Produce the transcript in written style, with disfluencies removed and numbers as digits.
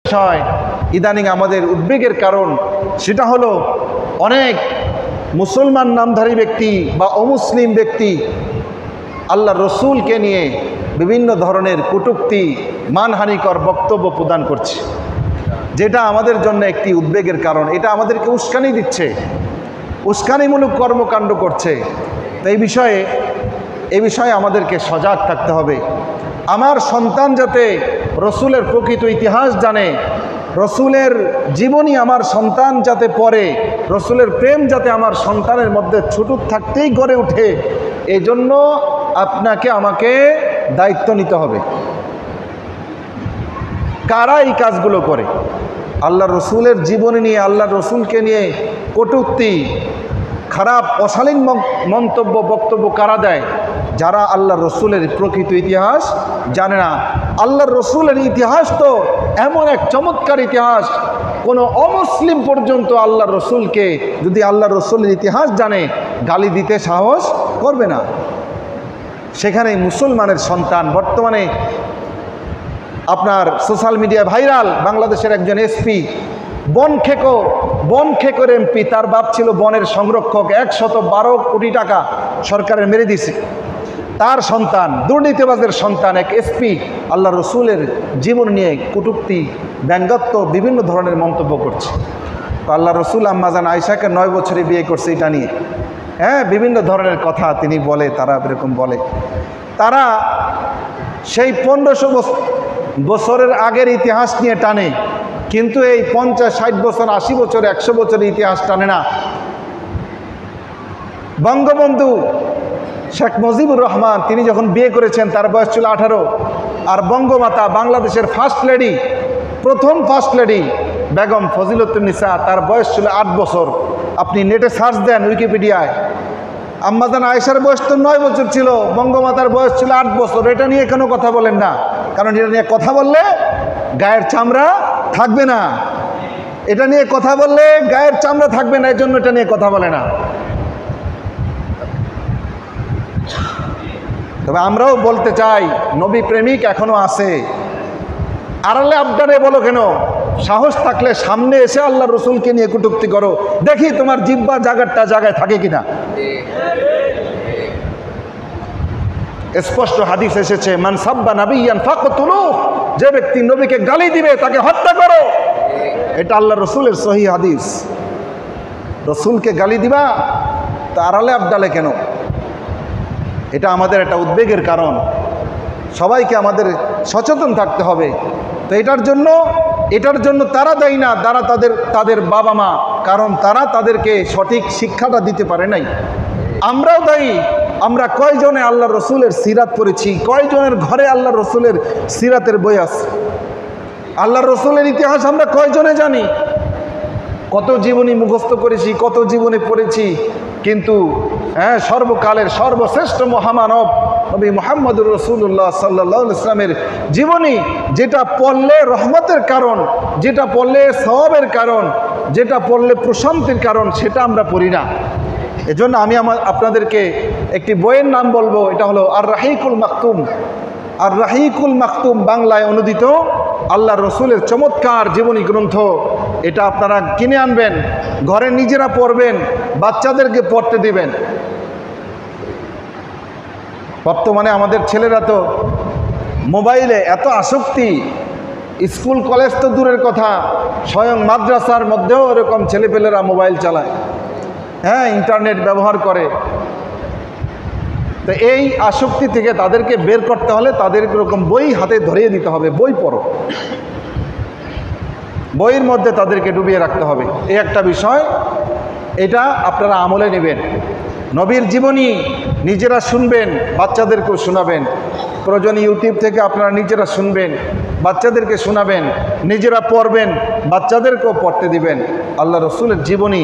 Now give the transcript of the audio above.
বিষয় ইদানিং আমাদের উদ্বেগের কারণ, সেটা হলো অনেক মুসলমান নামধারী ব্যক্তি বা অমুসলিম ব্যক্তি আল্লাহ রসুলকে নিয়ে বিভিন্ন ধরনের কটূক্তি, মানহানিকর বক্তব্য প্রদান করছে, যেটা আমাদের জন্য একটি উদ্বেগের কারণ। এটা আমাদেরকে উস্কানি দিচ্ছে, উস্কানিমূলক কর্মকাণ্ড করছে। তো এই বিষয়ে আমাদেরকে সজাগ থাকতে হবে। আমার সন্তান যাতে রসুলের প্রকৃত ইতিহাস জানে, রসুলের জীবনী আমার সন্তান যাতে পড়ে, রসুলের প্রেম যাতে আমার সন্তানের মধ্যে ছোট থাকতেই গড়ে ওঠে, এই জন্য আপনাকে আমাকে দায়িত্ব নিতে হবে। কারা এই কাজগুলো করে? আল্লাহ রসুলের জীবনী নিয়ে, আল্লাহ রসুলকে নিয়ে কটূক্তি, খারাপ অশালীন মন্তব্য, বক্তব্য কারা দেয়? যারা আল্লাহ রসুলের প্রকৃত ইতিহাস জানে না। আল্লাহ রসুলের ইতিহাস তো এমন এক চমৎকার ইতিহাস, কোনো অমুসলিম পর্যন্ত আল্লাহ রসুলকে, যদি আল্লাহ রসুলের ইতিহাস জানে, গালি দিতে সাহস করবে না। সেখানে মুসলমানের সন্তান বর্তমানে আপনার সোশ্যাল মিডিয়া ভাইরাল, বাংলাদেশের একজন এসপি, বনখেকর এমপি, তার বাপ ছিল বনের সংরক্ষক, 112 কোটি টাকা সরকারের মেরে দিয়েছে। তার সন্তান, দুর্নীতিবাজের সন্তান, এক এসপি আল্লাহ রসুলের জীবন নিয়ে কটূক্তি, ব্যঙ্গাত্ম, বিভিন্ন ধরনের মন্তব্য করছে। তো আল্লাহ রসুল আম্মাজান আয়েশাকে 9 বছরে বিয়ে করছে এটা নিয়ে, হ্যাঁ, বিভিন্ন ধরনের কথা তিনি বলে, তারা এরকম বলে। তারা সেই 1500 বছরের আগের ইতিহাস নিয়ে টানে, কিন্তু এই 50, 60 বছর, 80 বছর, 100 বছরের ইতিহাস টানে না। বঙ্গবন্ধু শেখ মুজিবুর রহমান তিনি যখন বিয়ে করেছেন তার বয়স ছিল 18, আর বঙ্গমাতা বাংলাদেশের ফার্স্ট লেডি, প্রথম ফার্স্ট লেডি বেগম ফজিলতুন্নিসা, তার বয়স ছিল 8 বছর। আপনি নেটে সার্চ দেন, উইকিপিডিয়ায়। আম্মাজান আয়েশার বয়স তো 9 বছর ছিল, বঙ্গমাতার বয়স ছিল 8 বছর। এটা নিয়ে কেন কথা বলেন না? কারণ এটা নিয়ে কথা বললে গায়ের চামড়া থাকবে না। এটা নিয়ে কথা বললে গায়ের চামড়া থাকবে না, এই জন্য এটা নিয়ে কথা বলে না। তবে আমরাও বলতে চাই, নবী প্রেমিক এখনো আছে। আড়ালে আবদারে বলো কেন? সাহস থাকলে সামনে এসে আল্লাহ রসুলকে নিয়ে কটূক্তি করো, দেখি তোমার জিহ্বা জায়গায় থাকে কিনা। স্পষ্ট হাদিস এসেছে, মান সাব্বা নাবিয়ান ফাকতুলু, যে ব্যক্তি নবীকে গালি দিবে তাকে হত্যা করো। এটা আল্লাহ রসুলের সহি হাদিস। রসুলকে গালি দিবা তা আড়ালে আবদালে কেন? এটা আমাদের একটা উদ্বেগের কারণ। সবাইকে আমাদের সচেতন থাকতে হবে। তো এটার জন্য তারা দায়ী না, তারা তাদের বাবা মা, কারণ তারা তাদেরকে সঠিক শিক্ষাটা দিতে পারে নাই। আমরাও দায়ী। আমরা কয়জনে আল্লাহ রসুলের সিরাত পড়েছি, কয়জনের ঘরে আল্লাহ রসুলের সিরাতের বই আছে? আল্লাহ রসুলের ইতিহাস আমরা কয়জনে জানি? কত জীবনী মুখস্থ করেছি, কত জীবনী পড়েছি, কিন্তু সর্বকালের সর্বশ্রেষ্ঠ মহামানব নবী মুহাম্মদুর রাসূলুল্লাহ সাল্লাল্লাহু আলাইহি ওয়াসাল্লামের জীবনী, যেটা পড়লে রহমতের কারণ, যেটা পড়লে সওয়াবের কারণ, যেটা পড়লে প্রশান্তির কারণ, সেটা আমরা পড়ি না। এজন্য আমি আপনাদেরকে একটি বইয়ের নাম বলবো, এটা হলো আর রাহিকুল মাকতুম। আর রাহিকুল মাকতুম বাংলায় অনুদিত আল্লাহ রসুলের চমৎকার জীবনী গ্রন্থ। এটা আপনারা কিনে আনবেন, ঘরে নিজেরা পড়বেন, বাচ্চাদেরকে পড়তে দিবেন। বর্তমানে আমাদের ছেলেরা তো মোবাইলে এত আসক্তি, স্কুল কলেজ তো দূরের কথা, স্বয়ং মাদ্রাসার মধ্যেও এরকম ছেলেপেলেরা মোবাইল চালায়, হ্যাঁ, ইন্টারনেট ব্যবহার করে। তো এই আসক্তি থেকে তাদেরকে বের করতে হলে তাদেরকে এরকম বই হাতে ধরিয়ে দিতে হবে, বই পড়ো, বইয়ের মধ্যে তাদেরকে ডুবিয়ে রাখতে হবে। এই একটা বিষয়, এটা আপনারা আমলে নেবেন। নবীর জীবনী নিজেরা শুনবেন, বাচ্চাদেরকেও শোনাবেন। প্রয়োজনে ইউটিউব থেকে আপনারা নিজেরা শুনবেন, বাচ্চাদেরকে শোনাবেন, নিজেরা পড়বেন, বাচ্চাদেরকেও পড়তে দিবেন। আল্লাহ রসুলের জীবনী